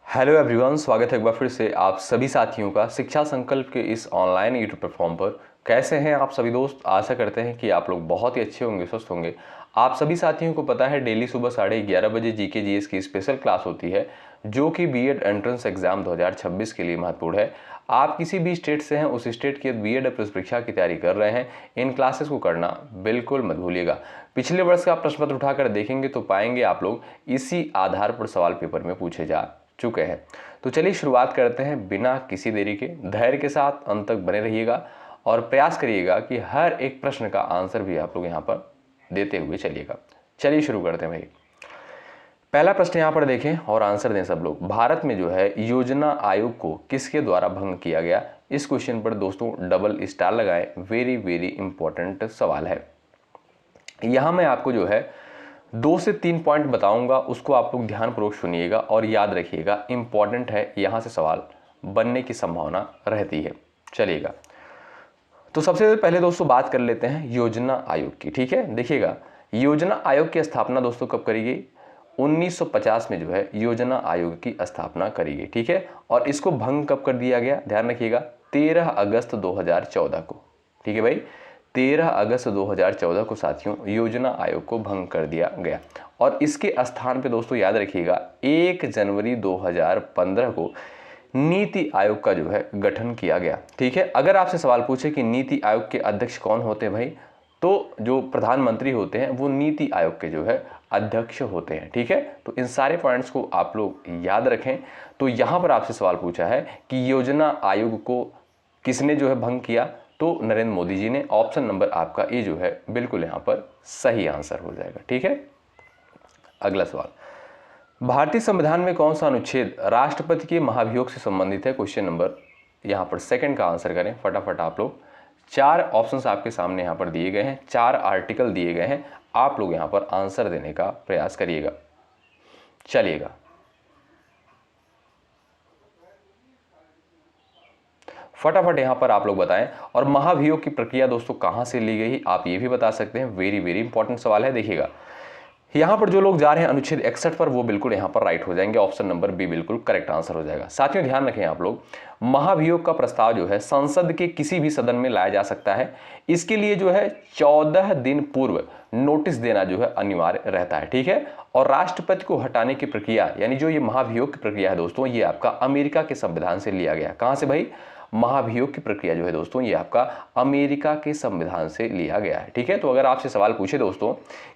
Hello everyone, स्वागत है एक बार फिर से आप सभी साथियों का शिक्षा संकल्प के इस ऑनलाइन यूट्यूब प्लेटफॉर्म पर। कैसे हैं आप सभी दोस्त? आशा करते हैं कि आप लोग बहुत ही अच्छे होंगे, स्वस्थ होंगे। आप सभी साथियों को पता है डेली सुबह 11:30 बजे जीके जीएस की स्पेशल क्लास होती है जो कि बीएड एंट्रेंस एग्जाम 2026 के लिए महत्वपूर्ण है। आप किसी भी स्टेट से हैं, उस स्टेट की बीएड परीक्षा की तैयारी कर रहे हैं, इन क्लासेस को करना बिल्कुल मत भूलिएगा। पिछले वर्ष का प्रश्न पत्र उठाकर देखेंगे तो पाएंगे आप लोग इसी आधार पर सवाल पेपर में पूछे जा चुके हैं। तो चलिए शुरुआत करते हैं बिना किसी देरी के। धैर्य के साथ अंत तक बने रहिएगा और प्रयास करिएगा कि हर एक प्रश्न का आंसर भी आप लोग यहाँ पर देते हुए चलिएगा। चलिए शुरू करते हैं भाई। पहला प्रश्न यहाँ पर देखें और आंसर दें सब लोग। भारत में जो है योजना आयोग को किसके द्वारा भंग किया गया? इस क्वेश्चन पर दोस्तों डबल स्टार लगाएं। वेरी वेरी इंपॉर्टेंट सवाल है। यहाँ मैं आपको जो है 2 से 3 पॉइंट बताऊंगा, उसको आप लोग ध्यानपूर्वक सुनिएगा और याद रखिएगा, इंपॉर्टेंट है, यहाँ से सवाल बनने की संभावना रहती है। चलिएगा, तो सबसे पहले दोस्तों बात कर लेते हैं योजना आयोग की। ठीक है, देखिएगा योजना आयोग की स्थापना दोस्तों कब करी गई? 1950 में जो है योजना आयोग की स्थापना करी गई। ठीक है, और इसको भंग कब कर दिया गया? ध्यान रखिएगा, 13 अगस्त 2014 को। ठीक है भाई, 13 अगस्त 2014 को साथियों योजना आयोग को भंग कर दिया गया। और इसके स्थान पे दोस्तों याद रखिएगा 1 जनवरी 2015 को नीति आयोग का जो है गठन किया गया। ठीक है, अगर आपसे सवाल पूछे कि नीति आयोग के अध्यक्ष कौन होते हैं भाई, तो जो प्रधानमंत्री होते हैं वो नीति आयोग के जो है अध्यक्ष होते हैं। ठीक है, तो इन सारे पॉइंट्स को आप लोग याद रखें। तो यहाँ पर आपसे सवाल पूछा है कि योजना आयोग को किसने जो है भंग किया, तो नरेंद्र मोदी जी ने। ऑप्शन नंबर आपका ए जो है बिल्कुल यहाँ पर सही आंसर हो जाएगा। ठीक है, अगला सवाल, भारतीय संविधान में कौन सा अनुच्छेद राष्ट्रपति के महाभियोग से संबंधित है? क्वेश्चन नंबर यहाँ पर सेकंड का आंसर करें फटाफट आप लोग। 4 ऑप्शंस आपके सामने यहाँ पर दिए गए हैं, 4 आर्टिकल दिए गए हैं, आप लोग यहाँ पर आंसर देने का प्रयास करिएगा। चलिएगा, फटाफट यहाँ पर आप लोग बताएं। और महाभियोग की प्रक्रिया दोस्तों कहाँ से ली गई, आप ये भी बता सकते हैं। वेरी वेरी इंपॉर्टेंट सवाल है। देखिएगा, यहाँ पर जो लोग जा रहे हैं अनुच्छेद 61 पर, वो बिल्कुल यहाँ पर राइट हो जाएंगे। ऑप्शन नंबर बी बिल्कुल करेक्ट आंसर हो जाएगा। साथियों ध्यान रखें आप लोग, महाभियोग का प्रस्ताव जो है संसद के किसी भी सदन में लाया जा सकता है। इसके लिए जो है 14 दिन पूर्व नोटिस देना जो है अनिवार्य रहता है। ठीक है, और राष्ट्रपति को हटाने की प्रक्रिया, यानी जो ये महाभियोग की प्रक्रिया है दोस्तों, ये आपका अमेरिका के संविधान से लिया गया। कहां से भाई? महाभियोग की प्रक्रिया जो है दोस्तों ये आपका अमेरिका के संविधान से लिया गया है। ठीक है, तो अगर आपसे सवाल पूछे दोस्तों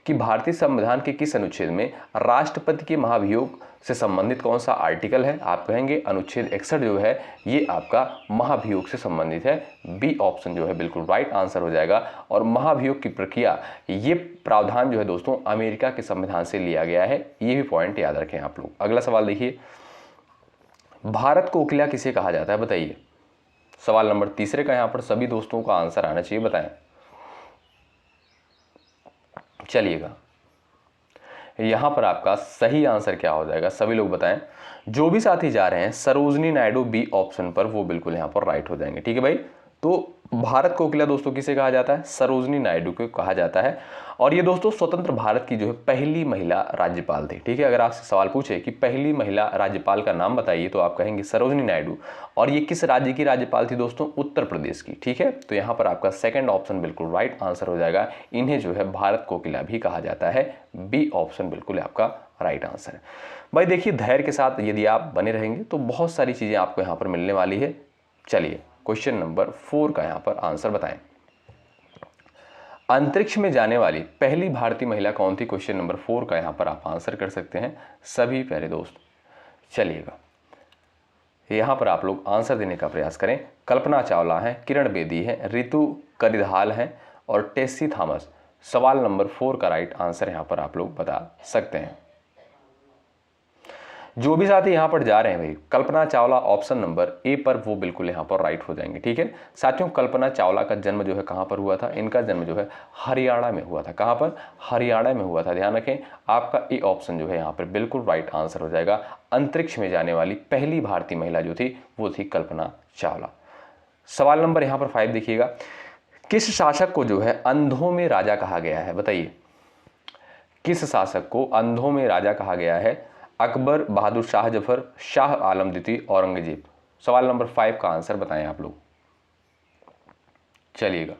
कि भारतीय संविधान के किस अनुच्छेद में राष्ट्रपति के महाभियोग से संबंधित कौन सा आर्टिकल है, आप कहेंगे अनुच्छेद 61 जो है ये आपका महाभियोग से संबंधित है। बी ऑप्शन जो है बिल्कुल राइट आंसर हो जाएगा। और महाभियोग की प्रक्रिया, ये प्रावधान जो है दोस्तों अमेरिका के संविधान से लिया गया है। ये भी पॉइंट याद रखें आप लोग। अगला सवाल देखिए, भारत कोकिला किसे कहा जाता है? बताइए। सवाल नंबर तीसरे का यहाँ पर सभी दोस्तों का आंसर आना चाहिए, बताएं। चलिएगा, यहां पर आपका सही आंसर क्या हो जाएगा, सभी लोग बताएं। जो भी साथी जा रहे हैं सरोजनी नायडू बी ऑप्शन पर, वो बिल्कुल यहां पर राइट हो जाएंगे। ठीक है भाई, तो भारत कोकिला दोस्तों किसे कहा जाता है? सरोजनी नायडू को कहा जाता है। और ये दोस्तों स्वतंत्र भारत की जो है पहली महिला राज्यपाल थी। ठीक है, अगर आपसे सवाल पूछे कि पहली महिला राज्यपाल का नाम बताइए, तो आप कहेंगे सरोजनी नायडू। और ये किस राज्य की राज्यपाल थी दोस्तों? उत्तर प्रदेश की। ठीक है, तो यहाँ पर आपका सेकंड ऑप्शन बिल्कुल राइट आंसर हो जाएगा। इन्हें जो है भारत कोकिला भी कहा जाता है। बी ऑप्शन बिल्कुल आपका राइट आंसर है। भाई देखिए, धैर्य के साथ यदि आप बने रहेंगे तो बहुत सारी चीजें आपको यहाँ पर मिलने वाली है। चलिए, क्वेश्चन नंबर 4 का यहाँ पर आंसर बताएं। अंतरिक्ष में जाने वाली पहली भारतीय महिला कौन थी? क्वेश्चन नंबर 4 का यहाँ पर आप आंसर कर सकते हैं सभी प्यारे दोस्त। चलिएगा, यहाँ पर आप लोग आंसर देने का प्रयास करें। कल्पना चावला है, किरण बेदी है, रितु करिधाल है और टेसी थॉमस। सवाल नंबर 4 का राइट आंसर यहाँ पर आप लोग बता सकते हैं। जो भी साथी यहाँ पर जा रहे हैं भाई, Kalpana Chawla option number A पर, वो बिल्कुल यहाँ पर राइट हो जाएंगे। ठीक है साथियों, कल्पना चावला का जन्म जो है कहाँ पर हुआ था? इनका जन्म जो है हरियाणा में हुआ था। कहाँ पर? हरियाणा में हुआ था। ध्यान रखें, आपका ए ऑप्शन जो है यहाँ पर बिल्कुल राइट आंसर हो जाएगा। अंतरिक्ष में जाने वाली पहली भारतीय महिला जो थी वो थी कल्पना चावला। सवाल नंबर यहाँ पर 5 देखिएगा, किस शासक को जो है अंधों में राजा कहा गया है? बताइए, किस शासक को अंधों में राजा कहा गया है? अकबर, बहादुर शाह जफर, शाह आलम द्वितीय, औरंगजेब। सवाल नंबर 5 का आंसर बताएं आप लोग। चलिएगा,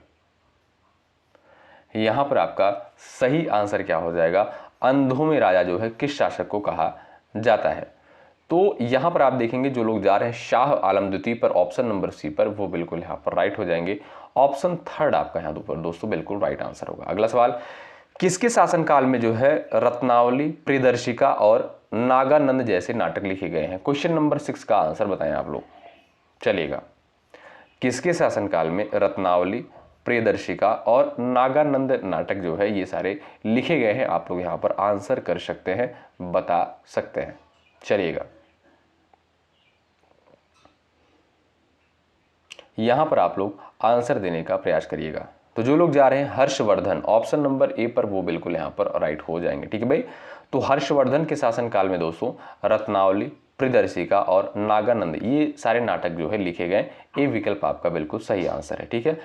यहां पर आपका सही आंसर क्या हो जाएगा, अंधों में राजा जो है किस शासक को कहा जाता है। तो यहां पर आप देखेंगे जो लोग जा रहे हैं शाह आलम द्वितीय पर, ऑप्शन नंबर सी पर, वो बिल्कुल यहां पर राइट हो जाएंगे। ऑप्शन थर्ड आपका यहां पर दोस्तों बिल्कुल राइट आंसर होगा। अगला सवाल, किसके शासनकाल में जो है रत्नावली, प्रियदर्शिका और नागानंद जैसे नाटक लिखे गए हैं। क्वेश्चन नंबर 6 का आंसर बताएं आप लोग। चलिएगा, किसके शासनकाल में रत्नावली, प्रियदर्शिका और नागानंद नाटक जो है ये सारे लिखे गए हैं, आप लोग यहां पर आंसर कर सकते हैं, बता सकते हैं। चलिएगा, यहां पर आप लोग आंसर देने का प्रयास करिएगा। तो जो लोग जा रहे हैं हर्षवर्धन, ऑप्शन नंबर ए पर, वो बिल्कुल यहां पर राइट हो जाएंगे। ठीक है भाई, तो हर्षवर्धन के शासनकाल में दोस्तों रत्नावली, प्रियदर्शिका और नागानंद ये सारे नाटक जो है लिखे गए। ए विकल्प आपका बिल्कुल सही आंसर है। ठीक है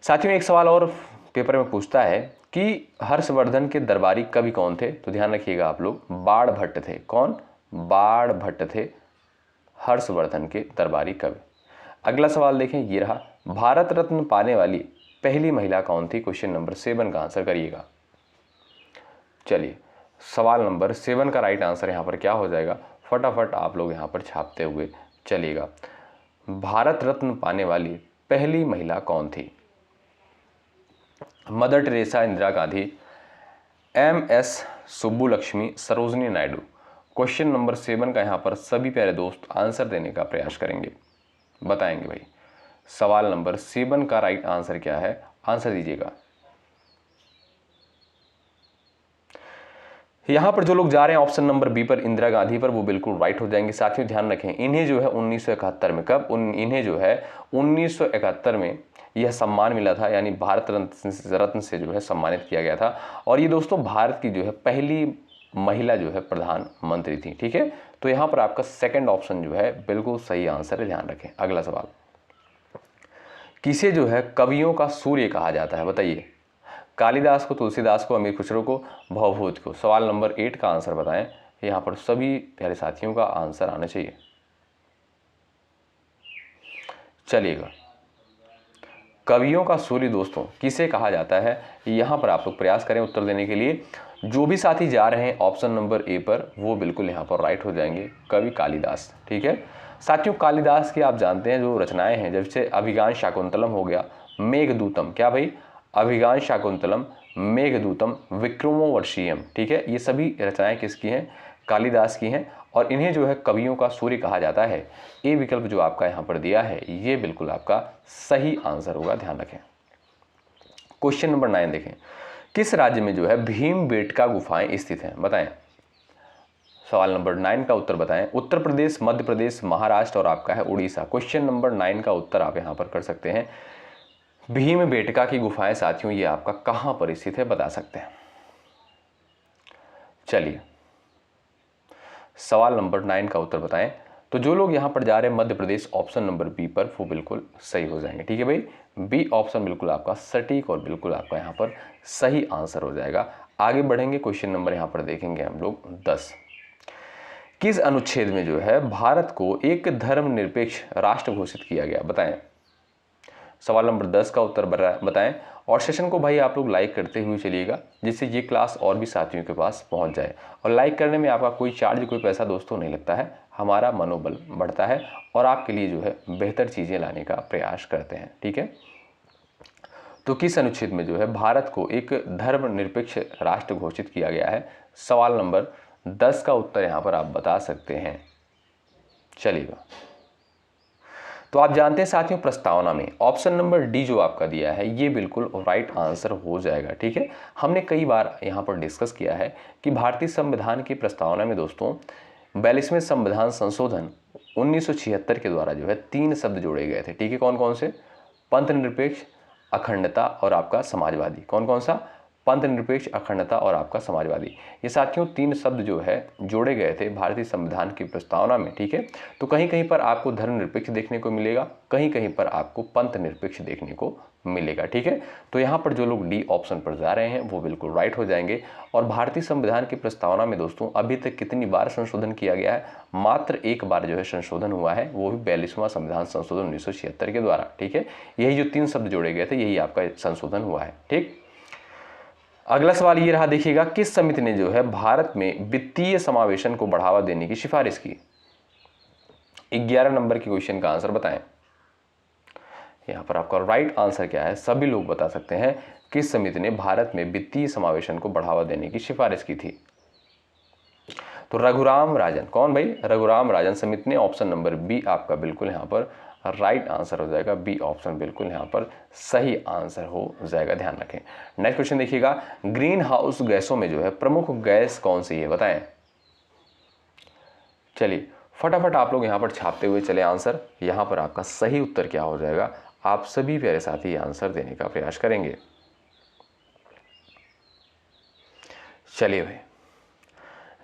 साथियों, एक सवाल और पेपर में पूछता है कि हर्षवर्धन के दरबारी कवि कौन थे। तो ध्यान रखिएगा आप लोग, बाण भट्ट थे। कौन? बाण भट्ट थे हर्षवर्धन के दरबारी कवि। अगला सवाल देखें, ये रहा, भारत रत्न पाने वाली पहली महिला कौन थी। क्वेश्चन नंबर 7 का आंसर करिएगा। चलिए, सवाल नंबर 7 का राइट आंसर यहां पर क्या हो जाएगा, फटाफट आप लोग यहां पर छापते हुए चलिएगा। भारत रत्न पाने वाली पहली महिला कौन थी। Mother Teresa, Indira Gandhi, MS Subbulakshmi, Sarojini Naidu. Question number 7 का यहां पर सभी प्यारे दोस्त आंसर देने का प्रयास करेंगे, बताएंगे भाई। सवाल नंबर 7 का राइट आंसर क्या है, आंसर दीजिएगा। यहां पर जो लोग जा रहे हैं ऑप्शन नंबर बी पर, इंदिरा गांधी पर, वो बिल्कुल राइट हो जाएंगे। साथियों ध्यान रखें, इन्हें जो है 1971 में, कब इन्हें जो है 1971 में यह सम्मान मिला था, यानी भारत रत्न से जो है सम्मानित किया गया था। और ये दोस्तों भारत की जो है पहली महिला जो है प्रधानमंत्री थी। ठीक है, तो यहां पर आपका सेकंड ऑप्शन जो है बिल्कुल सही आंसर है, ध्यान रखें। अगला सवाल, किसे जो है कवियों का सूर्य कहा जाता है, बताइए। कालिदास को, तुलसीदास को, अमीर खुसरो को, भवभूति को। सवाल नंबर 8 का आंसर बताएं। यहां पर सभी प्यारे साथियों का आंसर आना चाहिए। चलिएगा, कवियों का सूर्य दोस्तों किसे कहा जाता है, यहां पर आप लोग प्रयास करें उत्तर देने के लिए। जो भी साथी जा रहे हैं ऑप्शन नंबर ए पर, वो बिल्कुल यहां पर राइट हो जाएंगे, कवि कालिदास। ठीक है साथियों, कालिदास की आप जानते हैं जो रचनाएं हैं, जैसे अभिज्ञान शाकुंतलम हो गया, मेघदूतम, क्या भाई, अभिज्ञान शाकुंतलम, मेघदूतम, विक्रमोर्वशीयम। ठीक है, ये सभी रचनाएं किसकी हैं, कालिदास की हैं। और इन्हें जो है कवियों का सूर्य कहा जाता है। ए विकल्प जो आपका यहाँ पर दिया है ये बिल्कुल आपका सही आंसर होगा, ध्यान रखें। क्वेश्चन नंबर 9 देखें, किस राज्य में जो है भीमबेटका गुफाएं स्थित हैं, बताएं। सवाल नंबर 9 का उत्तर बताएं। उत्तर प्रदेश, मध्य प्रदेश, महाराष्ट्र और आपका है उड़ीसा। क्वेश्चन नंबर 9 का उत्तर आप यहाँ पर कर सकते हैं। भीमबेटका की गुफाएं साथियों ये आपका कहां पर स्थित है, बता सकते हैं। चलिए, सवाल नंबर 9 का उत्तर बताएं। तो जो लोग यहां पर जा रहे हैं Madhya Pradesh, option number B पर, वो बिल्कुल सही हो जाएंगे। ठीक है भाई, बी ऑप्शन बिल्कुल आपका सटीक और बिल्कुल आपका यहां पर सही आंसर हो जाएगा। आगे बढ़ेंगे, क्वेश्चन नंबर यहां पर देखेंगे हम लोग 10। किस अनुच्छेद में जो है भारत को एक धर्मनिरपेक्ष राष्ट्र घोषित किया गया, बताएं। सवाल नंबर 10 का उत्तर बताएं। और सेशन को भाई आप लोग लाइक करते हुए चलिएगा, जिससे ये क्लास और भी साथियों के पास पहुंच जाए। और लाइक करने में आपका कोई चार्ज, कोई पैसा दोस्तों नहीं लगता है, हमारा मनोबल बढ़ता है और आपके लिए जो है बेहतर चीज़ें लाने का प्रयास करते हैं। ठीक है, तो किस अनुच्छेद में जो है भारत को एक धर्मनिरपेक्ष राष्ट्र घोषित किया गया है। सवाल नंबर 10 का उत्तर यहाँ पर आप बता सकते हैं। चलिएगा, तो आप जानते हैं साथियों प्रस्तावना में ऑप्शन नंबर डी जो आपका दिया है ये बिल्कुल राइट आंसर हो जाएगा। ठीक है, हमने कई बार यहाँ पर डिस्कस किया है कि भारतीय संविधान की प्रस्तावना में दोस्तों 42वें संविधान संशोधन 1976 के द्वारा जो है 3 शब्द जोड़े गए थे। ठीक है, कौन कौन से, पंथ निरपेक्ष, अखंडता और आपका समाजवादी। कौन कौन सा, पंथ निरपेक्ष, अखंडता और आपका समाजवादी। ये साथियों 3 शब्द जो है जोड़े गए थे भारतीय संविधान की प्रस्तावना में। ठीक है, तो कहीं कहीं पर आपको धर्मनिरपेक्ष देखने को मिलेगा, कहीं कहीं पर आपको पंथ निरपेक्ष देखने को मिलेगा। ठीक है, तो यहाँ पर जो लोग डी ऑप्शन पर जा रहे हैं वो बिल्कुल राइट हो जाएंगे। और भारतीय संविधान की प्रस्तावना में दोस्तों अभी तक कितनी बार संशोधन किया गया है? मात्र एक बार जो है संशोधन हुआ है, वो भी 42वां संविधान संशोधन 1976 के द्वारा। ठीक है, यही जो 3 शब्द जोड़े गए थे यही आपका संशोधन हुआ है। ठीक, अगला सवाल ये रहा, देखिएगा, किस समिति ने जो है भारत में वित्तीय समावेशन को बढ़ावा देने की सिफारिश की? 11 नंबर की क्वेश्चन का आंसर बताएं। यहाँ पर आपका राइट आंसर क्या है? सभी लोग बता सकते हैं किस समिति ने भारत में वित्तीय समावेशन को बढ़ावा देने की सिफारिश की थी? तो रघुराम राजन। कौन भाई? रघुराम राजन समिति ने। ऑप्शन नंबर बी आपका बिल्कुल यहाँ पर राइट आंसर हो जाएगा। बी ऑप्शन बिल्कुल यहाँ पर सही आंसर हो जाएगा, ध्यान रखें। नेक्स्ट क्वेश्चन देखिएगा, ग्रीन हाउस गैसों में जो है प्रमुख गैस कौन सी है, बताएं। चलिए फटाफट आप लोग यहाँ पर छापते हुए चले आंसर। यहाँ पर आपका सही उत्तर क्या हो जाएगा? आप सभी प्यारे साथी आंसर देने का प्रयास करेंगे। चलिए भाई,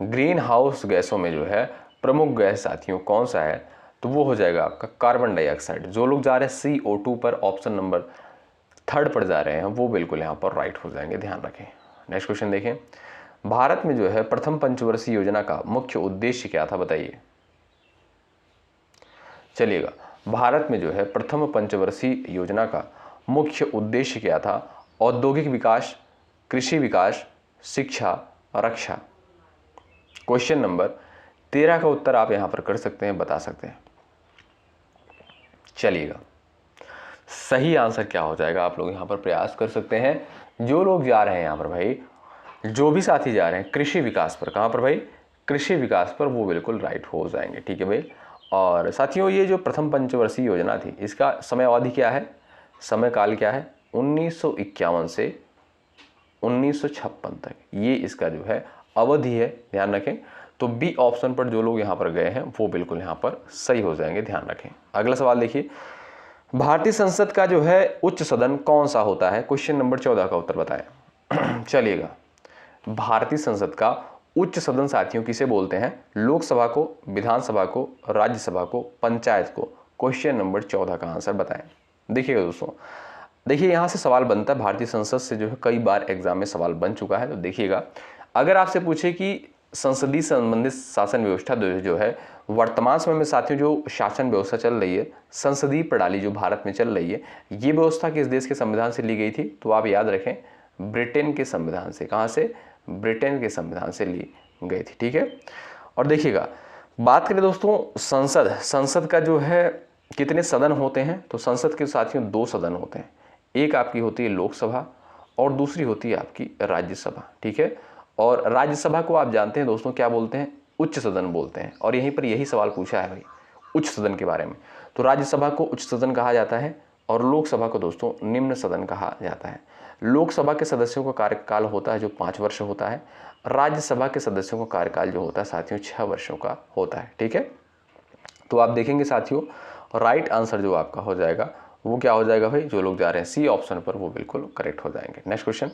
ग्रीन हाउस गैसों में जो है प्रमुख गैस साथियों कौन सा है? तो वो हो जाएगा आपका कार्बन डाइऑक्साइड। जो लोग जा रहे हैं CO2 पर, ऑप्शन नंबर 3 पर जा रहे हैं, वो बिल्कुल यहाँ पर राइट हो जाएंगे, ध्यान रखें। नेक्स्ट क्वेश्चन देखें, भारत में जो है प्रथम पंचवर्षीय योजना का मुख्य उद्देश्य क्या था, बताइए। चलिएगा, भारत में जो है प्रथम पंचवर्षीय योजना का मुख्य उद्देश्य क्या था? औद्योगिक विकास, कृषि विकास, शिक्षा, रक्षा। क्वेश्चन नंबर 13 का उत्तर आप यहां पर कर सकते हैं, बता सकते हैं। चलिएगा, सही आंसर क्या हो जाएगा? आप लोग यहां पर प्रयास कर सकते हैं। जो लोग जा रहे हैं यहां पर भाई, जो भी साथी जा रहे हैं कृषि विकास पर, कहां पर भाई? कृषि विकास पर, वो बिल्कुल राइट हो जाएंगे। ठीक है भाई। और साथियों, ये जो प्रथम पंचवर्षीय योजना थी, इसका समय अवधि क्या है, समय काल क्या है? 1951 से 1956 तक ये इसका जो है अवधि है, ध्यान रखें। तो बी ऑप्शन पर जो लोग यहाँ पर गए हैं वो बिल्कुल यहाँ पर सही हो जाएंगे, ध्यान रखें। अगला सवाल देखिए, भारतीय संसद का जो है उच्च सदन कौन सा होता है? क्वेश्चन नंबर 14 का उत्तर बताएं। चलिएगा, भारतीय संसद का उच्च सदन साथियों किसे बोलते हैं? लोकसभा को, विधानसभा को, राज्यसभा को, पंचायत को। क्वेश्चन नंबर 14 का आंसर बताएं। देखिएगा दोस्तों, देखिए यहाँ से सवाल बनता है, भारतीय संसद से जो है कई बार एग्जाम में सवाल बन चुका है। तो देखिएगा, अगर आपसे पूछे कि संसदीय संबंधित शासन व्यवस्था जो है वर्तमान समय में साथियों जो शासन व्यवस्था चल रही है, संसदीय प्रणाली जो भारत में चल रही है, ये व्यवस्था किस देश के संविधान से ली गई थी? तो आप याद रखें, ब्रिटेन के संविधान से। कहाँ से? ब्रिटेन के संविधान से ली गई थी। ठीक है। और देखिएगा, बात करें दोस्तों संसद का जो है कितने सदन होते हैं? तो संसद के साथियों 2 सदन होते हैं। एक आपकी होती है लोकसभा और दूसरी होती है आपकी राज्यसभा। ठीक है। और राज्यसभा को आप जानते हैं दोस्तों क्या बोलते हैं? उच्च सदन बोलते हैं। और यहीं पर यही सवाल पूछा है भाई उच्च सदन के बारे में। तो राज्यसभा को उच्च सदन कहा जाता है और लोकसभा को दोस्तों निम्न सदन कहा जाता है। लोकसभा के सदस्यों का कार्यकाल होता है जो 5 वर्ष होता है। राज्यसभा के सदस्यों का कार्यकाल जो होता है साथियों 6 वर्षों का होता है। ठीक है। तो आप देखेंगे साथियों, राइट आंसर जो आपका हो जाएगा वो क्या हो जाएगा भाई? जो लोग जा रहे हैं सी ऑप्शन पर वो बिल्कुल करेक्ट हो जाएंगे। नेक्स्ट क्वेश्चन,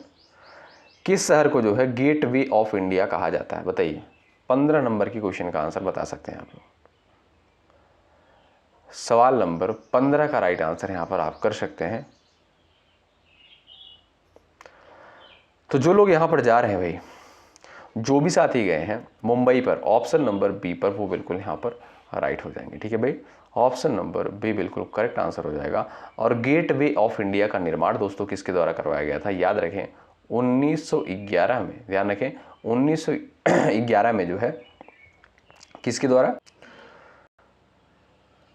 किस शहर को जो है गेटवे ऑफ इंडिया कहा जाता है? बताइए। 15 नंबर की क्वेश्चन का आंसर बता सकते हैं आप लोग। सवाल नंबर 15 का राइट आंसर यहां पर आप कर सकते हैं। तो जो लोग यहां पर जा रहे हैं भाई, जो भी साथी गए हैं मुंबई पर, ऑप्शन नंबर बी पर, वो बिल्कुल यहां पर राइट हो जाएंगे। ठीक है भाई, ऑप्शन नंबर बी बिल्कुल करेक्ट आंसर हो जाएगा। और गेटवे ऑफ इंडिया का निर्माण दोस्तों किसके द्वारा करवाया गया था? याद रखें 1911 में, ध्यान रखें 1911 में जो है किसके द्वारा?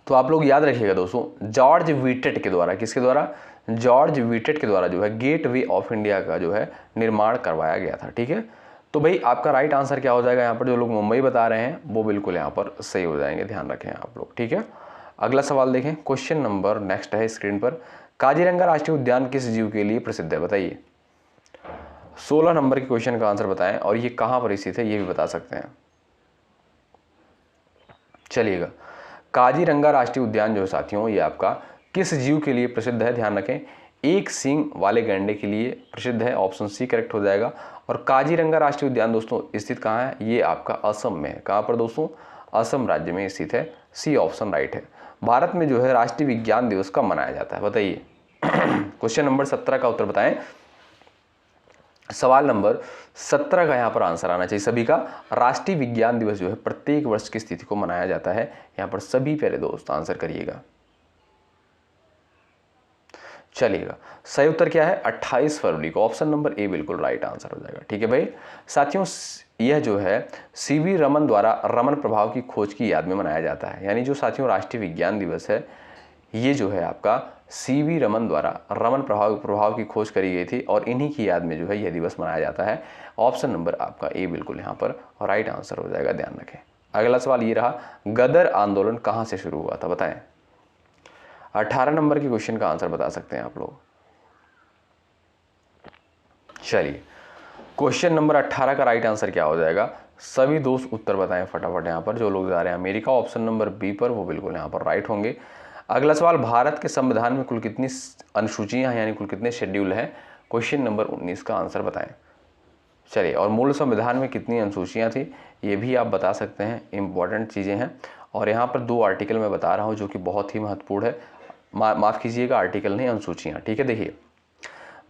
तो आप लोग याद रखिएगा दोस्तों, जॉर्ज व्हिटेट के द्वारा। किसके द्वारा? जॉर्ज व्हिटेट के द्वारा जो है गेटवे ऑफ इंडिया का जो है निर्माण करवाया गया था। ठीक है। तो भाई आपका राइट आंसर क्या हो जाएगा? यहाँ पर जो लोग मुंबई बता रहे हैं वो बिल्कुल यहाँ पर सही हो जाएंगे, ध्यान रखें आप लोग। ठीक है। अगला सवाल देखें, क्वेश्चन नंबर नेक्स्ट है स्क्रीन पर, काजीरंगा राष्ट्रीय उद्यान किस जीव के लिए प्रसिद्ध है? बताइए। 16 नंबर के क्वेश्चन का आंसर बताएं और ये कहां पर स्थित है ये भी बता सकते हैं। चलिएगा, काजीरंगा राष्ट्रीय उद्यान जो है साथियों ये आपका किस जीव के लिए प्रसिद्ध है? ध्यान रखें, एक सींग वाले गैंडे के लिए प्रसिद्ध है। ऑप्शन सी करेक्ट हो जाएगा। और काजीरंगा राष्ट्रीय उद्यान दोस्तों स्थित कहाँ है? ये आपका असम में है। कहाँ पर दोस्तों? असम राज्य में स्थित है। सी ऑप्शन राइट है। भारत में जो है राष्ट्रीय विज्ञान दिवस कब मनाया जाता है? बताइए। क्वेश्चन नंबर 17 का उत्तर बताएं। सवाल नंबर 17 का यहाँ पर आंसर आना चाहिए सभी का। राष्ट्रीय विज्ञान दिवस जो है प्रत्येक वर्ष की स्थिति को मनाया जाता है। यहाँ पर सभी प्यारे दोस्त आंसर करिएगा। चलिएगा, सही उत्तर क्या है? 28 फरवरी को। ऑप्शन नंबर ए बिल्कुल राइट आंसर हो जाएगा। ठीक है भाई साथियों, यह जो है सीवी रमन द्वारा रमन प्रभाव की खोज की याद में मनाया जाता है। यानी जो साथियों राष्ट्रीय विज्ञान दिवस है, ये जो है आपका सीवी रमन द्वारा रमन प्रभाव की खोज करी गई थी और इन्हीं की याद में जो है यह दिवस मनाया जाता है। ऑप्शन नंबर आपका ए बिल्कुल यहाँ पर राइट आंसर हो जाएगा, ध्यान रखें। अगला सवाल ये रहा, गदर आंदोलन कहाँ से शुरू हुआ था, बताएं। 18 नंबर के क्वेश्चन का आंसर बता सकते हैं आप लोग। चलिए, क्वेश्चन नंबर 18 का राइट आंसर क्या हो जाएगा? सभी दोस्त उत्तर बताएं फटाफट। यहाँ पर जो लोग जा रहे हैं अमेरिका ऑप्शन नंबर बी पर, वो बिल्कुल यहाँ पर राइट होंगे। अगला सवाल, भारत के संविधान में कुल कितनी अनुसूचियां हैं, यानी कुल कितने शेड्यूल हैं? क्वेश्चन नंबर 19 का आंसर बताएं। चलिए, और मूल संविधान में कितनी अनुसूचियां थी, ये भी आप बता सकते हैं। इंपॉर्टेंट चीज़ें हैं। और यहाँ पर 2 आर्टिकल मैं बता रहा हूँ जो कि बहुत ही महत्वपूर्ण है। माफ़ कीजिएगा, आर्टिकल नहीं, अनुसूचियाँ। ठीक है, देखिए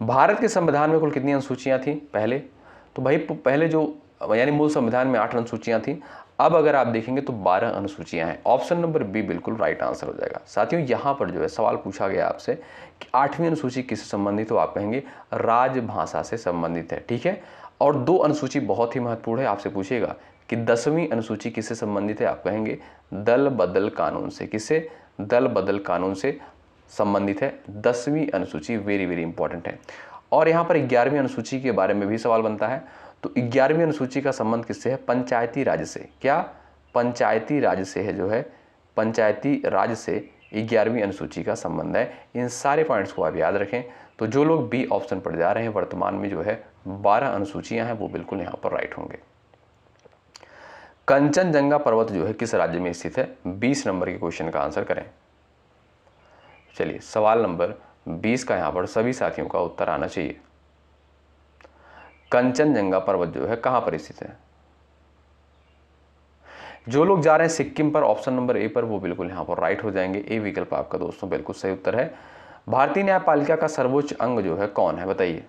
भारत के संविधान में कुल कितनी अनुसूचियाँ थी पहले? तो भाई पहले जो यानी मूल संविधान में 8 अनुसूचियाँ थी। अब अगर आप देखेंगे तो 12 अनुसूचियाँ हैं। ऑप्शन नंबर बी बिल्कुल राइट आंसर हो जाएगा। साथियों, यहाँ पर जो है सवाल पूछा गया आपसे कि 8वीं अनुसूची किससे संबंधित, तो आप कहेंगे राजभाषा से संबंधित है। ठीक है, और 2 अनुसूची बहुत ही महत्वपूर्ण है। आपसे पूछेगा कि 10वीं अनुसूची किससे संबंधित है, आप कहेंगे दल बदल कानून से। किससे? दल बदल कानून से संबंधित है 10वीं अनुसूची। वेरी वेरी इंपॉर्टेंट है। और यहाँ पर 11वीं अनुसूची के बारे में भी सवाल बनता है। तो 11वीं अनुसूची का संबंध किससे है? पंचायती राज से। क्या? पंचायती राज से है, जो है पंचायती राज से 11वीं अनुसूची का संबंध है। इन सारे पॉइंट्स को आप याद रखें। तो जो लोग बी ऑप्शन पर जा रहे हैं, वर्तमान में जो है 12 अनुसूचियां हैं, वो बिल्कुल यहाँ पर राइट होंगे। कंचनजंगा पर्वत जो है किस राज्य में स्थित है? 20 नंबर के क्वेश्चन का आंसर करें। चलिए, सवाल नंबर 20 का यहाँ पर सभी साथियों का उत्तर आना चाहिए। कंचनजंगा पर्वत जो है कहाँ पर स्थित है? जो लोग जा रहे हैं सिक्किम पर, ऑप्शन नंबर ए पर, वो बिल्कुल यहाँ पर राइट हो जाएंगे। ए विकल्प आपका दोस्तों बिल्कुल सही उत्तर है। भारतीय न्यायपालिका का सर्वोच्च अंग जो है कौन है, बताइए।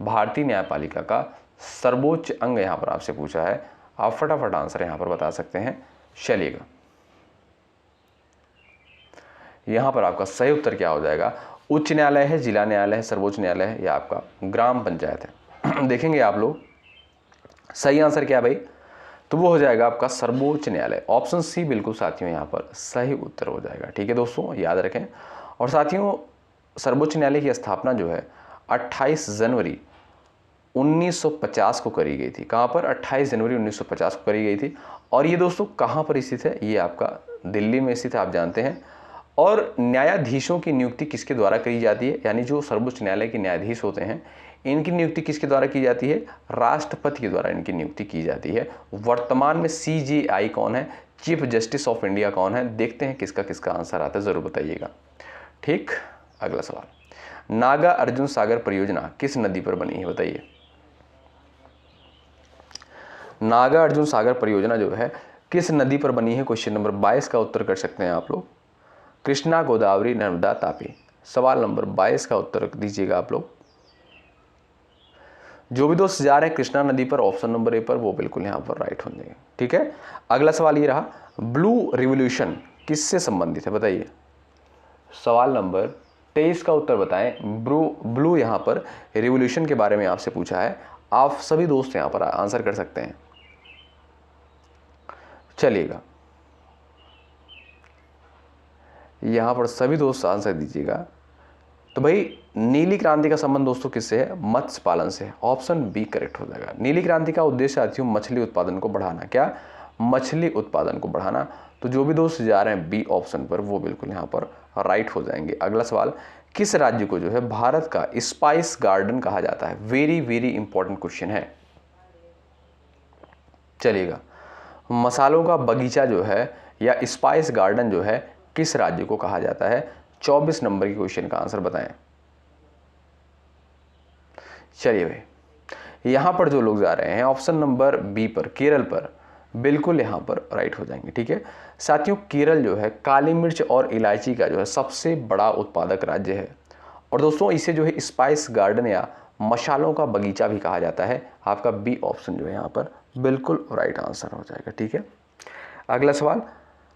भारतीय न्यायपालिका का सर्वोच्च अंग यहाँ पर आपसे पूछा है। आप फटाफट आंसर यहाँ पर बता सकते हैं। चलिएगा, यहाँ पर आपका सही उत्तर क्या हो जाएगा? उच्च न्यायालय है, जिला न्यायालय है, सर्वोच्च न्यायालय है, या आपका ग्राम पंचायत है? देखेंगे आप लोग सही आंसर क्या भाई, तो वो हो जाएगा आपका सर्वोच्च न्यायालय। ऑप्शन सी बिल्कुल साथियों यहाँ पर सही उत्तर हो जाएगा। ठीक है दोस्तों, याद रखें। और साथियों, सर्वोच्च न्यायालय की स्थापना जो है 28 जनवरी 1950 को करी गई थी। कहाँ पर? 28 जनवरी 1950 को करी गई थी। और ये दोस्तों कहाँ पर स्थित है? ये आपका दिल्ली में स्थित है, आप जानते हैं। और न्यायाधीशों की नियुक्ति किसके द्वारा करी जाती है? यानी जो सर्वोच्च न्यायालय के न्यायाधीश होते हैं, इनकी नियुक्ति किसके द्वारा की जाती है? राष्ट्रपति के द्वारा इनकी नियुक्ति की जाती है। वर्तमान में CJI कौन है? चीफ जस्टिस ऑफ इंडिया कौन है? देखते हैं किसका किसका आंसर आता है, जरूर बताइएगा। ठीक, अगला सवाल, नागा अर्जुन सागर परियोजना किस नदी पर बनी है, बताइए। नागा अर्जुन सागर परियोजना जो है किस नदी पर बनी है? क्वेश्चन नंबर 22 का उत्तर कर सकते हैं आप लोग। कृष्णा, गोदावरी, नर्मदा, तापी। सवाल नंबर 22 का उत्तर दीजिएगा आप लोग। जो भी दोस्त जा रहे हैं कृष्णा नदी पर, ऑप्शन नंबर ए पर, वो बिल्कुल यहाँ पर राइट हो जाएंगे। ठीक है, अगला सवाल ये रहा, ब्लू रिवॉल्यूशन किससे संबंधित है, बताइए। सवाल नंबर 23 का उत्तर बताएं। ब्लू यहाँ पर रिवॉल्यूशन के बारे में आपसे पूछा है। आप सभी दोस्त यहाँ पर आंसर कर सकते हैं। चलिएगा, यहाँ पर सभी दोस्त आंसर दीजिएगा। तो भाई नीली क्रांति का संबंध दोस्तों किससे है? मत्स्य पालन से। ऑप्शन बी करेक्ट हो जाएगा। नीली क्रांति का उद्देश्य साथियों मछली उत्पादन को बढ़ाना। क्या? मछली उत्पादन को बढ़ाना। तो जो भी दोस्त जा रहे हैं बी ऑप्शन पर, वो बिल्कुल यहाँ पर राइट हो जाएंगे। अगला सवाल, किस राज्य को जो है भारत का स्पाइस गार्डन कहा जाता है? वेरी वेरी इंपॉर्टेंट क्वेश्चन है। चलिएगा, मसालों का बगीचा जो है या स्पाइस गार्डन जो है किस राज्य को कहा जाता है? 24 नंबर के क्वेश्चन का आंसर बताएं। चलिए भाई, यहां पर जो लोग जा रहे हैं ऑप्शन नंबर बी पर, केरल पर, बिल्कुल यहाँ पर राइट हो जाएंगे। ठीक है साथियों, केरल जो है काली मिर्च और इलायची का जो है सबसे बड़ा उत्पादक राज्य है, और दोस्तों इसे जो है स्पाइस गार्डन या मसालों का बगीचा भी कहा जाता है। आपका बी ऑप्शन जो है यहाँ पर बिल्कुल राइट आंसर हो जाएगा। ठीक है, अगला सवाल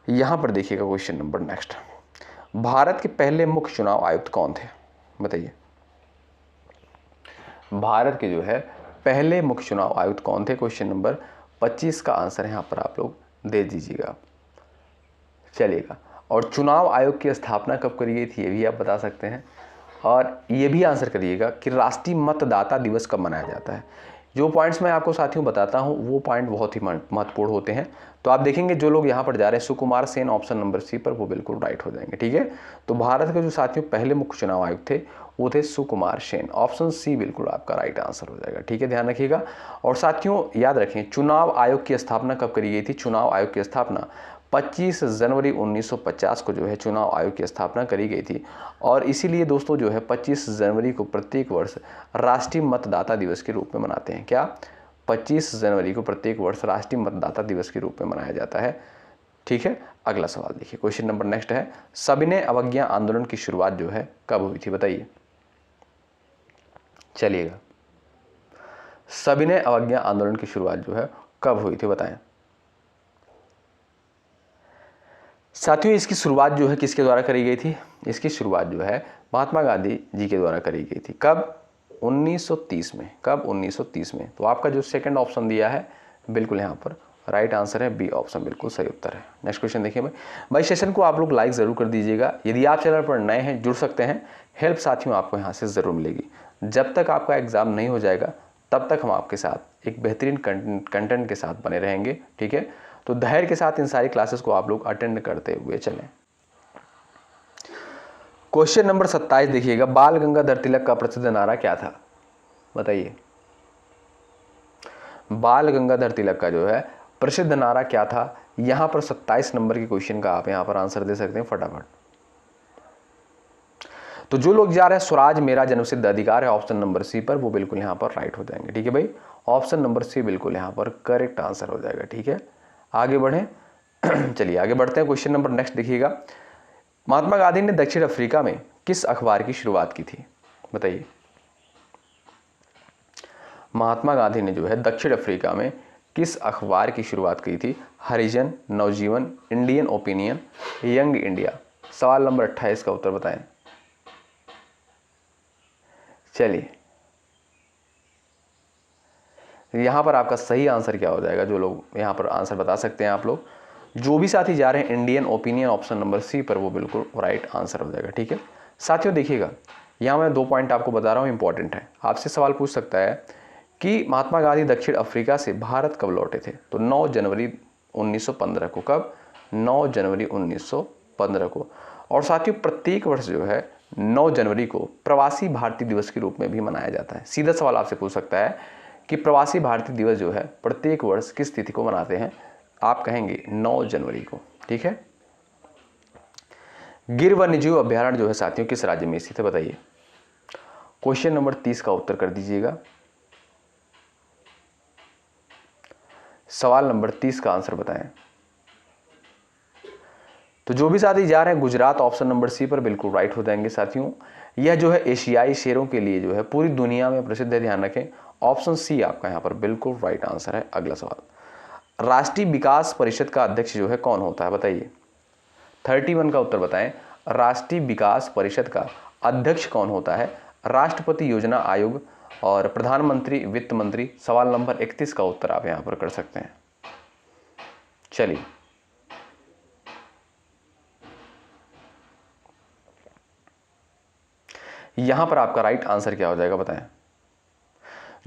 यहाँ पर देखिएगा, क्वेश्चन नंबर नेक्स्ट, भारत के पहले मुख्य चुनाव आयुक्त कौन थे? बताइए, भारत के जो है पहले मुख्य चुनाव आयुक्त कौन थे? क्वेश्चन नंबर 25 का आंसर यहाँ पर आप लोग दे दीजिएगा, चलिएगा। और चुनाव आयोग की स्थापना कब करी गई थी ये भी आप बता सकते हैं, और ये भी आंसर करिएगा कि राष्ट्रीय मतदाता दिवस कब मनाया जाता है। जो पॉइंट्स मैं आपको साथियों बताता हूँ वो पॉइंट बहुत ही महत्वपूर्ण होते हैं। तो आप देखेंगे जो लोग यहाँ पर जा रहे हैं Sukumar Sen option number C पर, वो बिल्कुल राइट हो जाएंगे। ठीक है, तो भारत के जो साथियों पहले मुख्य चुनाव आयुक्त थे वो थे सुकुमार सेन, ऑप्शन सी बिल्कुल आपका राइट आंसर हो जाएगा। ठीक है, ध्यान रखिएगा। और साथियों याद रखें, चुनाव आयोग की स्थापना कब करी गई थी? चुनाव आयोग की स्थापना 25 जनवरी 1950 को जो है चुनाव आयोग की स्थापना करी गई थी, और इसीलिए दोस्तों जो है 25 जनवरी को प्रत्येक वर्ष राष्ट्रीय मतदाता दिवस के रूप में मनाते हैं। क्या? 25 जनवरी को प्रत्येक वर्ष राष्ट्रीय मतदाता दिवस के रूप में मनाया जाता है। ठीक है, अगला सवाल देखिए, क्वेश्चन नंबर नेक्स्ट है, सविनय अवज्ञा आंदोलन की शुरुआत जो है कब हुई थी? बताइए, चलिएगा, सविनय अवज्ञा आंदोलन की शुरुआत जो है कब हुई थी बताएं। साथियों इसकी शुरुआत जो है किसके द्वारा करी गई थी? इसकी शुरुआत जो है महात्मा गांधी जी के द्वारा करी गई थी। कब? 1930 में। कब? 1930 में। तो आपका जो सेकंड ऑप्शन दिया है बिल्कुल यहाँ पर राइट आंसर है, बी ऑप्शन बिल्कुल सही उत्तर है। नेक्स्ट क्वेश्चन देखिए भाई सेशन को आप लोग लाइक ज़रूर कर दीजिएगा। यदि आप चैनल पर नए हैं जुड़ सकते हैं, हेल्प साथियों आपको यहाँ से ज़रूर मिलेगी। जब तक आपका एग्ज़ाम नहीं हो जाएगा तब तक हम आपके साथ एक बेहतरीन कंटेंट के साथ बने रहेंगे। ठीक है, तो धैर्य के साथ इन सारी क्लासेस को आप लोग अटेंड करते हुए चलें। क्वेश्चन नंबर 27 देखिएगा, बाल गंगाधर तिलक का प्रसिद्ध नारा क्या था? बताइए, बाल गंगाधर तिलक का जो है प्रसिद्ध नारा क्या था? यहां पर 27 नंबर के क्वेश्चन का आप यहां पर आंसर दे सकते हैं फटाफट। तो जो लोग जा रहे हैं स्वराज मेरा जन्मसिद्ध अधिकार है ऑप्शन नंबर सी पर, वो बिल्कुल यहां पर राइट हो जाएंगे। ठीक है भाई, ऑप्शन नंबर सी बिल्कुल यहां पर करेक्ट आंसर हो जाएगा। ठीक है, आगे बढ़ें चलिए आगे बढ़ते हैं। क्वेश्चन नंबर नेक्स्ट देखिएगा, महात्मा गांधी ने दक्षिण अफ्रीका में किस अखबार की शुरुआत की थी? बताइए, महात्मा गांधी ने जो है दक्षिण अफ्रीका में किस अखबार की शुरुआत की थी? हरिजन, नवजीवन, इंडियन ओपिनियन, यंग इंडिया। सवाल नंबर 28 का उत्तर बताएं। चलिए यहां पर आपका सही आंसर क्या हो जाएगा? जो लोग यहां पर आंसर बता सकते हैं आप लोग, जो भी साथी जा रहे हैं Indian opinion option number C पर, वो बिल्कुल राइट आंसर हो जाएगा। ठीक है साथियों, देखिएगा यहाँ मैं 2 पॉइंट आपको बता रहा हूँ, इंपॉर्टेंट है। आपसे सवाल पूछ सकता है कि महात्मा गांधी दक्षिण अफ्रीका से भारत कब लौटे थे? तो 9 जनवरी 1915 को। कब? 9 जनवरी 1915 को। और साथियों प्रत्येक वर्ष जो है 9 जनवरी को प्रवासी भारतीय दिवस के रूप में भी मनाया जाता है। सीधा सवाल आपसे पूछ सकता है कि प्रवासी भारतीय दिवस जो है प्रत्येक वर्ष किस तिथि को मनाते हैं? आप कहेंगे 9 जनवरी को। ठीक है, गिर वन्यजीव अभ्यारण्य जो है साथियों किस राज्य में स्थित है? बताइए, क्वेश्चन नंबर 30 का उत्तर कर दीजिएगा। सवाल नंबर 30 का आंसर बताएं। तो जो भी साथी जा रहे हैं गुजरात ऑप्शन नंबर सी पर, बिल्कुल राइट हो जाएंगे साथियों। यह जो है एशियाई शेरों के लिए जो है पूरी दुनिया में प्रसिद्ध है, ध्यान रखें। ऑप्शन सी आपका यहाँ पर बिल्कुल राइट आंसर है। अगला सवाल, राष्ट्रीय विकास परिषद का अध्यक्ष जो है कौन होता है? बताइए, 31 का उत्तर बताएं। राष्ट्रीय विकास परिषद का अध्यक्ष कौन होता है? राष्ट्रपति, योजना आयोग और प्रधानमंत्री, वित्त मंत्री। सवाल नंबर 31 का उत्तर आप यहां पर कर सकते हैं। चलिए यहां पर आपका राइट आंसर क्या हो जाएगा बताएं।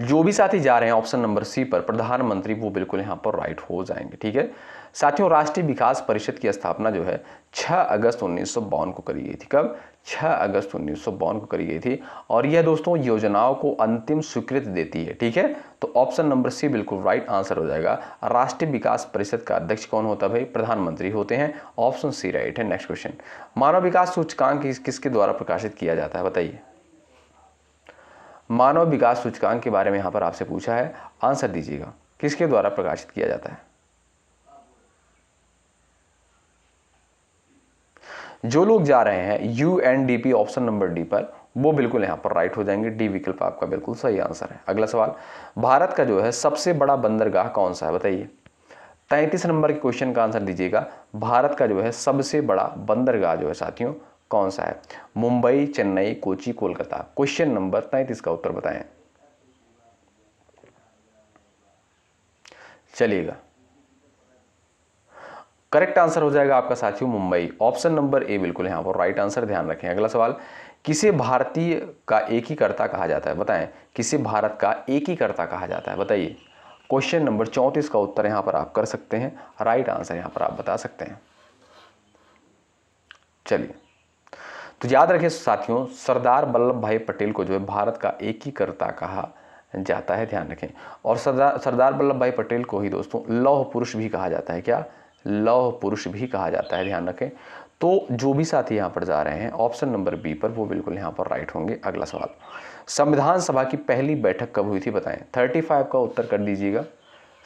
जो भी साथी जा रहे हैं ऑप्शन नंबर सी पर प्रधानमंत्री, वो बिल्कुल यहां पर राइट हो जाएंगे। ठीक है साथियों, राष्ट्रीय विकास परिषद की स्थापना जो है 6 अगस्त 1952 को करी गई थी। कब? 6 अगस्त 1952 को करी गई थी। और यह दोस्तों योजनाओं को अंतिम स्वीकृति देती है। ठीक है, तो ऑप्शन नंबर सी बिल्कुल राइट आंसर हो जाएगा। राष्ट्रीय विकास परिषद का अध्यक्ष कौन होता है भाई? प्रधानमंत्री होते हैं। ऑप्शन सी राइट है। नेक्स्ट क्वेश्चन, मानव विकास सूचकांक किसके द्वारा प्रकाशित किया जाता है? बताइए, मानव विकास सूचकांक के बारे में यहां पर आपसे पूछा है, आंसर दीजिएगा, किसके द्वारा प्रकाशित किया जाता है? जो लोग जा रहे हैं यूएनडीपी ऑप्शन नंबर डी पर, वो बिल्कुल यहाँ पर राइट हो जाएंगे। डी विकल्प आपका बिल्कुल सही आंसर है। अगला सवाल, भारत का जो है सबसे बड़ा बंदरगाह कौन सा है, बताइए। 33 नंबर के क्वेश्चन का आंसर दीजिएगा। भारत का जो है सबसे बड़ा बंदरगाह जो है साथियों कौन सा है? मुंबई, चेन्नई, कोची, कोलकाता। क्वेश्चन नंबर 33 का उत्तर बताएं। चलिएगा, करेक्ट आंसर हो जाएगा आपका साथियों मुंबई। ऑप्शन नंबर ए बिल्कुल यहां पर राइट आंसर, ध्यान रखें। अगला सवाल, किसे भारतीय का एक ही कर्ता कहा जाता है, बताएं। किसे भारत का एक ही कर्ता कहा जाता है, बताइए। क्वेश्चन नंबर 34 का उत्तर यहां पर आप कर सकते हैं, राइट आंसर यहां पर आप बता सकते हैं। चलिए, तो याद रखें साथियों, सरदार वल्लभ भाई पटेल को जो है भारत का एक ही कर्ता कहा जाता है, ध्यान रखें। और सरदार वल्लभ भाई पटेल को ही दोस्तों लौह पुरुष भी कहा जाता है। क्या? लौह पुरुष भी कहा जाता है, ध्यान रखें। तो जो भी साथी यहाँ पर जा रहे हैं ऑप्शन नंबर बी पर, वो बिल्कुल यहाँ पर राइट होंगे। अगला सवाल, संविधान सभा की पहली बैठक कब हुई थी, बताएं। 35 का उत्तर कर दीजिएगा।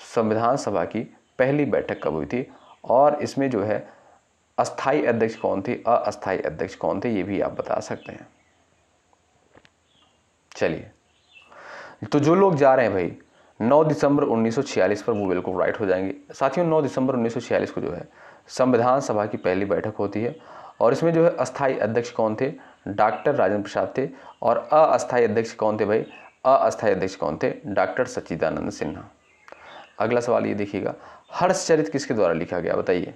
संविधान सभा की पहली बैठक कब हुई थी, और इसमें जो है अस्थाई अध्यक्ष कौन थे, अस्थाई अध्यक्ष कौन थे, ये भी आप बता सकते हैं। चलिए, तो जो लोग जा रहे हैं भाई 9 दिसंबर 1946 पर, वो बिल्कुल राइट हो जाएंगे साथियों। 9 दिसंबर 1946 को जो है संविधान सभा की पहली बैठक होती है, और इसमें जो है अस्थाई अध्यक्ष कौन थे, डॉक्टर राजेंद्र प्रसाद थे। और अस्थाई अध्यक्ष कौन थे भाई, अस्थाई अध्यक्ष कौन थे, डॉक्टर सच्चिदानंद सिन्हा। अगला सवाल ये देखिएगा, हर्षचरित किसके द्वारा लिखा गया, बताइए।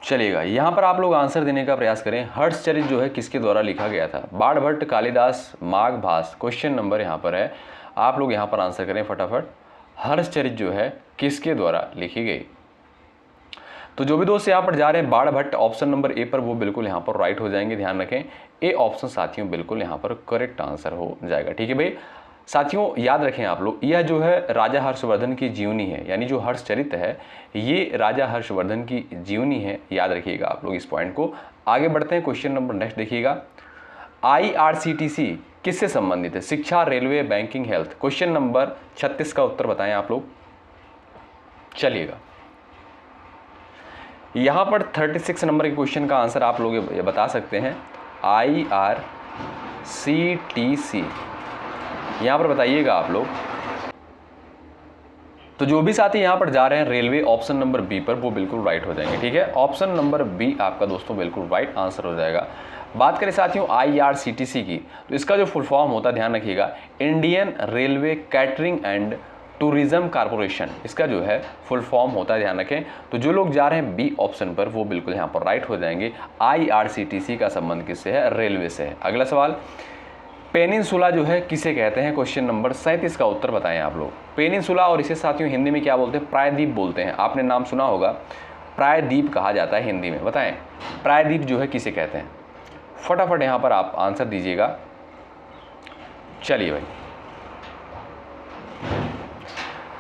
चलिएगा, यहाँ पर आप लोग आंसर देने का प्रयास करें। हर्षचरित जो है किसके द्वारा लिखा गया था, बाणभट्ट, कालिदास, माघभास। क्वेश्चन नंबर यहाँ पर है, आप लोग यहाँ पर आंसर करें फटाफट। हर्षचरित जो है किसके द्वारा लिखी गई? तो जो भी दोस्त यहाँ पर जा रहे हैं बाणभट्ट ऑप्शन नंबर ए पर, वो बिल्कुल यहाँ पर राइट हो जाएंगे, ध्यान रखें। ए ऑप्शन साथियों बिल्कुल यहाँ पर करेक्ट आंसर हो जाएगा, ठीक है भाई। साथियों याद रखें आप लोग, यह जो है राजा हर्षवर्धन की जीवनी है, यानी जो हर्षचरित है ये राजा हर्षवर्धन की जीवनी है, याद रखिएगा आप लोग इस पॉइंट को। आगे बढ़ते हैं, क्वेश्चन नंबर नेक्स्ट देखिएगा। IRCTC किससे संबंधित है, शिक्षा, railway, banking, health. Question number 36 का उत्तर बताएं आप लोग। चलिएगा, यहां पर 36 नंबर के क्वेश्चन का आंसर आप लोग ये बता सकते हैं। IRCTC यहां पर बताइएगा आप लोग। तो जो भी साथी यहां पर जा रहे हैं रेलवे ऑप्शन नंबर बी पर, वो बिल्कुल राइट हो जाएंगे, ठीक है। ऑप्शन नंबर बी आपका दोस्तों बिल्कुल राइट आंसर हो जाएगा। बात करें साथियों IRCTC की, तो इसका जो फुल फॉर्म होता है ध्यान रखिएगा, Indian railway catering and tourism corporation, इसका जो है फुल फॉर्म होता है, ध्यान रखें। तो जो लोग जा रहे हैं बी ऑप्शन पर, वो बिल्कुल यहाँ पर राइट हो जाएंगे। IRCTC का संबंध किससे है, रेलवे से है। अगला सवाल, पेनिनसुला जो है किसे कहते हैं, क्वेश्चन नंबर 37 का उत्तर बताएं आप लोग। पेनिनसुला, और इसे साथियों हिंदी में क्या बोलते हैं, प्रायद्वीप बोलते हैं। आपने नाम सुना होगा, प्रायद्वीप कहा जाता है हिंदी में, बताएं प्रायद्वीप जो है किसे कहते हैं। फटाफट यहाँ पर आप आंसर दीजिएगा। चलिए भाई,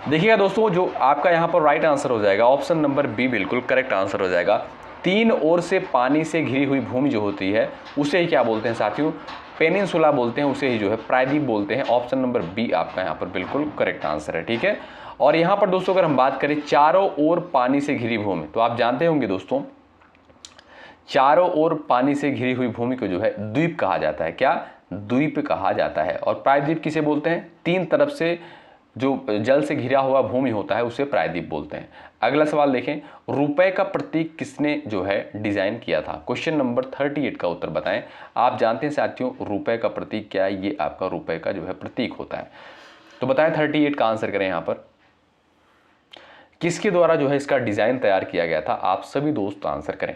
देखिएगा दोस्तों, जो आपका यहाँ पर राइट आंसर हो जाएगा ऑप्शन नंबर बी बिल्कुल करेक्ट आंसर हो जाएगा। तीन ओर से पानी से घिरी हुई भूमि जो होती है उसे ही क्या बोलते हैं साथियों, पेनिनसुला बोलते हैं, उसे ही जो है प्रायद्वीप बोलते हैं। ऑप्शन नंबर बी आपका यहाँ पर बिल्कुल करेक्ट आंसर है, ठीक है। और यहाँ पर दोस्तों अगर हम बात करें चारों ओर पानी से घिरी भूमि, तो आप जानते होंगे दोस्तों, चारों ओर पानी से घिरी हुई भूमि को जो है द्वीप कहा जाता है। क्या? द्वीप कहा जाता है। और प्रायद्वीप किसे बोलते हैं, तीन तरफ से जो जल से घिरा हुआ भूमि होता है उसे प्रायद्वीप बोलते हैं। अगला सवाल देखें, रुपए का प्रतीक किसने जो है डिजाइन किया था। क्वेश्चन नंबर 38 का उत्तर बताएं। आप जानते हैं साथियों रुपए का प्रतीक क्या है, ये आपका रुपए का जो है प्रतीक होता है। तो बताएं 38 का आंसर करें। यहां पर किसके द्वारा जो है इसका डिजाइन तैयार किया गया था, आप सभी दोस्त आंसर करें।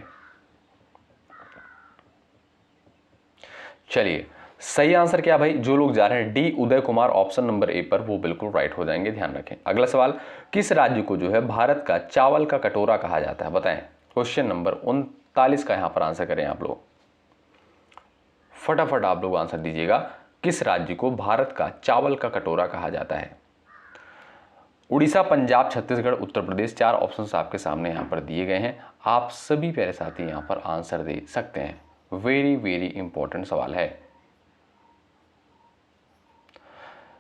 चलिए, सही आंसर क्या भाई, जो लोग जा रहे हैं D Uday Kumar option number A पर, वो बिल्कुल राइट हो जाएंगे, ध्यान रखें। अगला सवाल, किस राज्य को जो है भारत का चावल का कटोरा कहा जाता है, बताएं। क्वेश्चन नंबर 39 का यहां पर आंसर करें आप लोग। फटाफट आप लोग आंसर दीजिएगा, किस राज्य को भारत का चावल का कटोरा कहा जाता है। उड़ीसा, पंजाब, छत्तीसगढ़, उत्तर प्रदेश। चार ऑप्शंस आपके सामने यहां पर दिए गए हैं, आप सभी प्यारे साथी यहां पर आंसर दे सकते हैं। वेरी वेरी इंपॉर्टेंट सवाल है।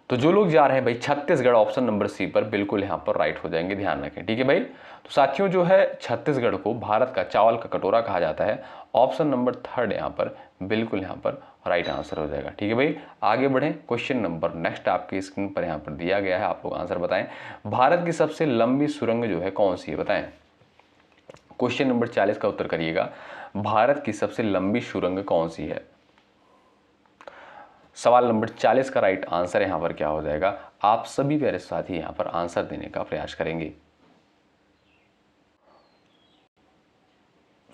तो जो लोग जा रहे हैं भाई छत्तीसगढ़, ऑप्शन नंबर सी पर बिल्कुल यहाँ पर राइट हो जाएंगे, ध्यान रखें। ठीक है भाई, तो साथियों जो है छत्तीसगढ़ को भारत का चावल का कटोरा कहा जाता है। ऑप्शन नंबर थर्ड यहाँ पर बिल्कुल यहाँ पर राइट आंसर हो जाएगा। ठीक है भाई, आगे बढ़ें। क्वेश्चन नंबर नेक्स्ट आपकी स्क्रीन पर यहाँ पर दिया गया है, आप लोग आंसर बताएं। भारत की सबसे लंबी सुरंग जो है कौन सी है, बताएं। क्वेश्चन नंबर 40 का उत्तर करिएगा। भारत की सबसे लंबी सुरंग कौन सी है? सवाल नंबर 40 का राइट आंसर यहां पर क्या हो जाएगा? आप सभी प्यारे साथी यहां पर आंसर देने का प्रयास करेंगे।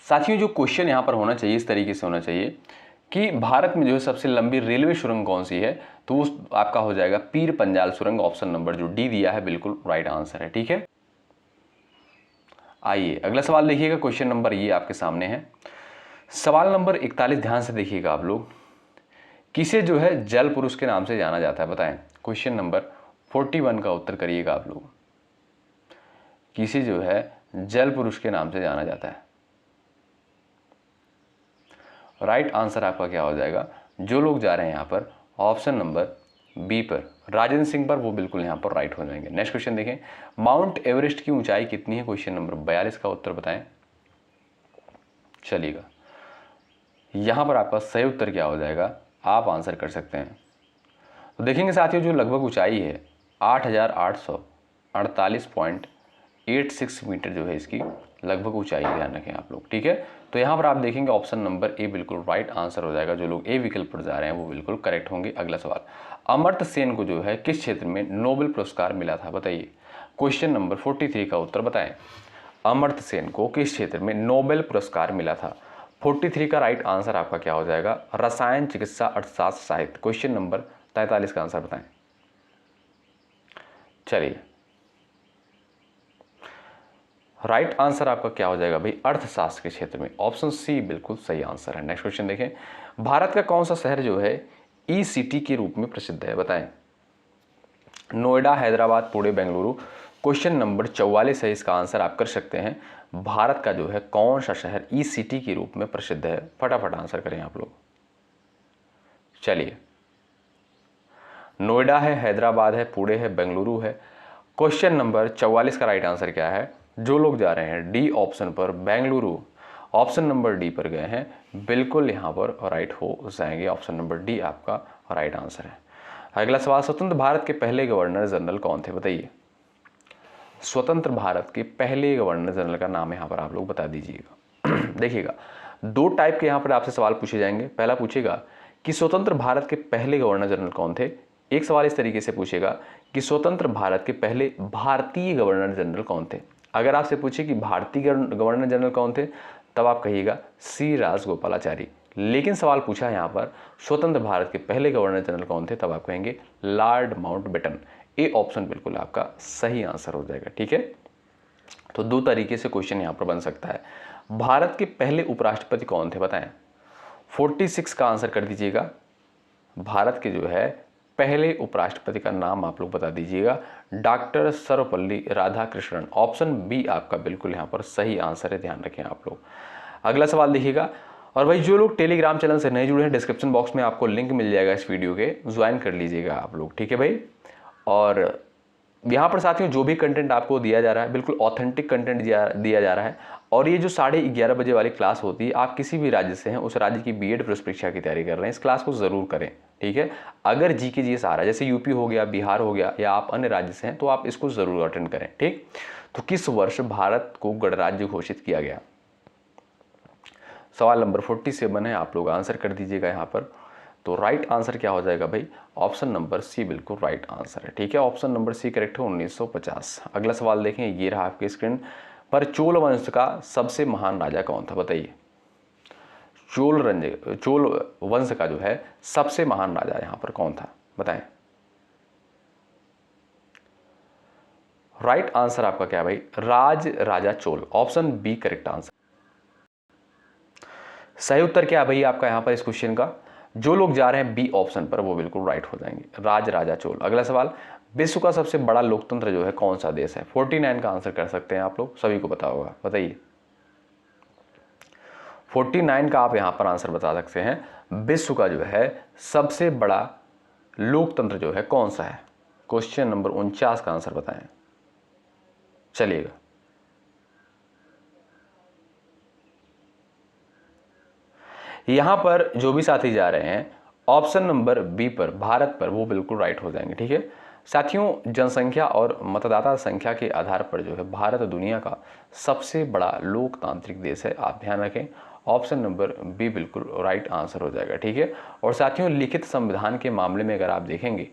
साथियों जो क्वेश्चन यहां पर होना चाहिए इस तरीके से होना चाहिए कि भारत में जो है सबसे लंबी रेलवे सुरंग कौन सी है, तो उस आपका हो जाएगा पीर पंजाल सुरंग। ऑप्शन नंबर जो डी दिया है बिल्कुल राइट आंसर है। ठीक है, आइए अगला सवाल देखिएगा। क्वेश्चन नंबर ये आपके सामने है। सवाल नंबर 41 ध्यान से देखिएगा आप लोग। किसे जो है जल पुरुष के नाम से जाना जाता है, बताएं। क्वेश्चन नंबर 41 का उत्तर करिएगा आप लोग। किसे जो है जल पुरुष के नाम से जाना जाता है? राइट आंसर आपका क्या हो जाएगा? जो लोग जा रहे हैं यहाँ पर ऑप्शन नंबर बी पर, राजेंद्र सिंह पर, वो बिल्कुल यहाँ पर राइट हो जाएंगे। नेक्स्ट क्वेश्चन देखें। माउंट एवरेस्ट की ऊंचाई कितनी है? क्वेश्चन नंबर 42 का उत्तर बताएं। चलिएगा, यहाँ पर आपका सही उत्तर क्या हो जाएगा, आप आंसर कर सकते हैं। तो देखेंगे साथियों जो लगभग ऊंचाई है 8848.86 मीटर जो है इसकी लगभग ऊंचाई, ध्यान रखें आप लोग। ठीक है, तो यहाँ पर आप देखेंगे ऑप्शन नंबर ए बिल्कुल राइट आंसर हो जाएगा। जो लोग ए विकल्प पर जा रहे हैं वो बिल्कुल करेक्ट होंगे। अगला सवाल, अमर्त्य सेन को जो है किस क्षेत्र में नोबेल पुरस्कार मिला था, बताइए। क्वेश्चन नंबर 43 का उत्तर बताएं। अमर्त्य सेन को किस क्षेत्र में नोबेल पुरस्कार मिला था? 43 का राइट आंसर आपका क्या हो जाएगा? रसायन चिकित्सा अर्थशास्त्र साहित्य। क्वेश्चन नंबर 43 का आंसर बताएं। चलिए, राइट आंसर आपका क्या हो जाएगा भाई? अर्थशास्त्र के क्षेत्र में। ऑप्शन सी बिल्कुल सही आंसर है। नेक्स्ट क्वेश्चन देखें। भारत का कौन सा शहर जो है ई सिटी के रूप में प्रसिद्ध है, बताएं। नोएडा, हैदराबाद, पुणे, बेंगलुरु। क्वेश्चन नंबर 44 है, इसका आंसर आप कर सकते हैं। भारत का जो है कौन सा शहर ई सिटी के रूप में प्रसिद्ध है? फटाफट आंसर करें आप लोग। चलिए, नोएडा है, हैदराबाद है, पुणे है, बेंगलुरु है। क्वेश्चन नंबर 44 का राइट आंसर क्या है? जो लोग जा रहे हैं डी ऑप्शन पर, बेंगलुरु, ऑप्शन नंबर डी पर गए हैं, बिल्कुल यहां पर राइट हो जाएंगे। ऑप्शन नंबर डी आपका राइट आंसर है। अगला सवाल, स्वतंत्र भारत के पहले गवर्नर जनरल कौन थे, बताइए। स्वतंत्र भारत के पहले गवर्नर जनरल का नाम यहां पर आप लोग बता दीजिएगा। देखिएगा, दो टाइप के यहां पर आपसे सवाल पूछे जाएंगे। पहला पूछेगा कि स्वतंत्र भारत के पहले गवर्नर जनरल कौन थे। एक सवाल इस तरीके से पूछेगा कि स्वतंत्र भारत के पहले भारतीय गवर्नर जनरल कौन थे। अगर आपसे पूछे कि भारतीय गवर्नर जनरल कौन थे, तब आप कहिएगा सी राजगोपालाचारी। लेकिन सवाल पूछा यहाँ पर स्वतंत्र भारत के पहले गवर्नर जनरल कौन थे, तब आप कहेंगे लॉर्ड माउंटबेटन। ए ऑप्शन बिल्कुल आपका सही आंसर हो जाएगा। ठीक है, तो दो तरीके से क्वेश्चन यहाँ पर बन सकता है। भारत के पहले उपराष्ट्रपति कौन थे, बताएं। 46 का आंसर कर दीजिएगा। भारत के जो है पहले उपराष्ट्रपति का नाम आप लोग बता दीजिएगा, doctor Sarvepalli Radhakrishnan. Option B आपका बिल्कुल यहाँ पर सही आंसर है, ध्यान रखें आप लोग। अगला सवाल देखिएगा। और भाई जो लोग टेलीग्राम चैनल से नहीं जुड़े हैं, डिस्क्रिप्शन बॉक्स में आपको लिंक मिल जाएगा इस वीडियो के, ज्वाइन कर लीजिएगा आप लोग। ठीक है भाई, और यहाँ पर साथियों जो भी कंटेंट आपको दिया जा रहा है बिल्कुल ऑथेंटिक कंटेंट दिया जा रहा है। और ये जो 11:30 बजे वाली क्लास होती है, आप किसी भी राज्य से हैं, उस राज्य की बीएड प्रवेश परीक्षा की तैयारी कर रहे हैं, इस क्लास को जरूर करें। ठीक है, अगर जीके जीएस आ रहा है, जैसे यूपी हो गया, बिहार हो गया, या आप अन्य राज्य से हैं, तो आप इसको जरूर अटेंड करें। ठीक, तो किस वर्ष भारत को गणराज्य घोषित किया गया? सवाल नंबर 47 है, आप लोग आंसर कर दीजिएगा यहाँ पर। तो राइट आंसर क्या हो जाएगा भाई? ऑप्शन नंबर सी बिल्कुल राइट आंसर है। ठीक है, ऑप्शन नंबर सी करेक्ट है, 1950। अगला सवाल देखें, ये रहा आपके स्क्रीन पर। चोल वंश का सबसे महान राजा कौन था, बताइए। चोल वंश का जो है सबसे महान राजा यहां पर कौन था, बताएं। राइट आंसर आपका क्या भाई? Raj Raja Chola. Option B correct answer. सही उत्तर क्या है भाई आपका यहां पर इस क्वेश्चन का? जो लोग जा रहे हैं बी ऑप्शन पर, वो बिल्कुल राइट हो जाएंगे, राज राजा चोल। अगला सवाल, विश्व का सबसे बड़ा लोकतंत्र जो है कौन सा देश है? 49 का आंसर कर सकते हैं आप लोग, सभी को पता होगा, बताइए। 49 का आप यहां पर आंसर बता सकते हैं। विश्व का जो है सबसे बड़ा लोकतंत्र जो है कौन सा है? क्वेश्चन नंबर 49 का आंसर बताएं। चलिएगा, यहां पर जो भी साथी जा रहे हैं ऑप्शन नंबर बी पर, भारत पर, वो बिल्कुल राइट हो जाएंगे। ठीक है साथियों, जनसंख्या और मतदाता संख्या के आधार पर जो है भारत दुनिया का सबसे बड़ा लोकतांत्रिक देश है। आप ध्यान रखें, ऑप्शन नंबर बी बिल्कुल राइट आंसर हो जाएगा। ठीक है, और साथियों लिखित संविधान के मामले में अगर आप देखेंगे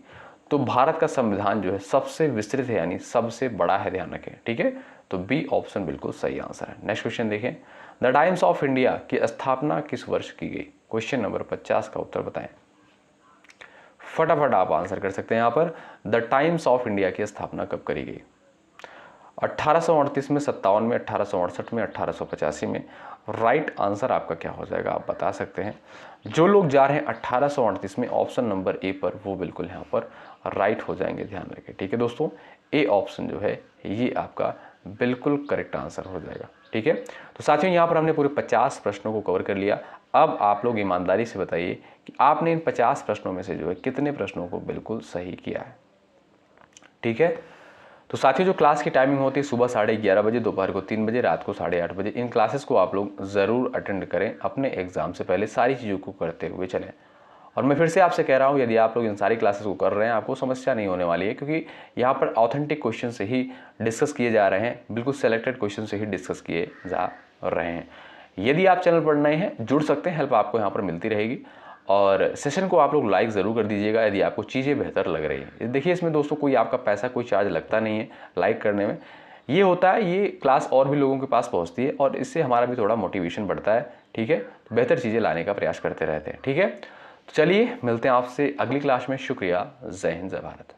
तो भारत का संविधान जो है सबसे विस्तृत है, यानी सबसे बड़ा है, ध्यान रखें। ठीक है, तो बी ऑप्शन बिल्कुल सही आंसर है। नेक्स्ट क्वेश्चन देखें, द टाइम्स ऑफ इंडिया की स्थापना किस वर्ष की गई? क्वेश्चन नंबर 50 का उत्तर बताएं। फटाफट आप आंसर कर सकते हैं यहाँ पर। द टाइम्स ऑफ इंडिया की स्थापना कब करी गई? 1838 में, 57 में, 1868 में, 1885 में। राइट आंसर आपका क्या हो जाएगा आप बता सकते हैं। जो लोग जा रहे हैं 1838 में, ऑप्शन नंबर ए पर, वो बिल्कुल यहाँ पर राइट हो जाएंगे, ध्यान रखें। ठीक है दोस्तों, ए ऑप्शन जो है ये आपका बिल्कुल करेक्ट आंसर हो जाएगा। ठीक है, तो साथियों यहाँ पर हमने पूरे 50 प्रश्नों को कवर कर लिया। अब आप लोग ईमानदारी से बताइए कि आपने इन 50 प्रश्नों में से जो है कितने प्रश्नों को बिल्कुल सही किया है। ठीक है, तो साथियों जो क्लास की टाइमिंग होती है सुबह 11:30 बजे, दोपहर को 3 बजे, रात को 8:30 बजे। इन क्लासेस को आप लोग ज़रूर अटेंड करें, अपने एग्जाम से पहले सारी चीज़ों को करते हुए चलें। और मैं फिर से आपसे कह रहा हूँ, यदि आप लोग इन सारी क्लासेस को कर रहे हैं आपको समस्या नहीं होने वाली है, क्योंकि यहाँ पर ऑथेंटिक क्वेश्चन से ही डिस्कस किए जा रहे हैं, बिल्कुल सेलेक्टेड क्वेश्चन से ही डिस्कस किए जा रहे हैं। यदि आप चैनल पर नए हैं जुड़ सकते हैं, हेल्प आपको यहाँ पर मिलती रहेगी। और सेशन को आप लोग लाइक ज़रूर कर दीजिएगा यदि आपको चीज़ें बेहतर लग रही हैं। देखिए इसमें दोस्तों कोई आपका पैसा, कोई चार्ज लगता नहीं है लाइक करने में। ये होता है, ये क्लास और भी लोगों के पास पहुंचती है और इससे हमारा भी थोड़ा मोटिवेशन बढ़ता है। ठीक है, तो बेहतर चीज़ें लाने का प्रयास करते रहते हैं। ठीक है, तो चलिए मिलते हैं आपसे अगली क्लास में। शुक्रिया, जय हिंद, जय भारत।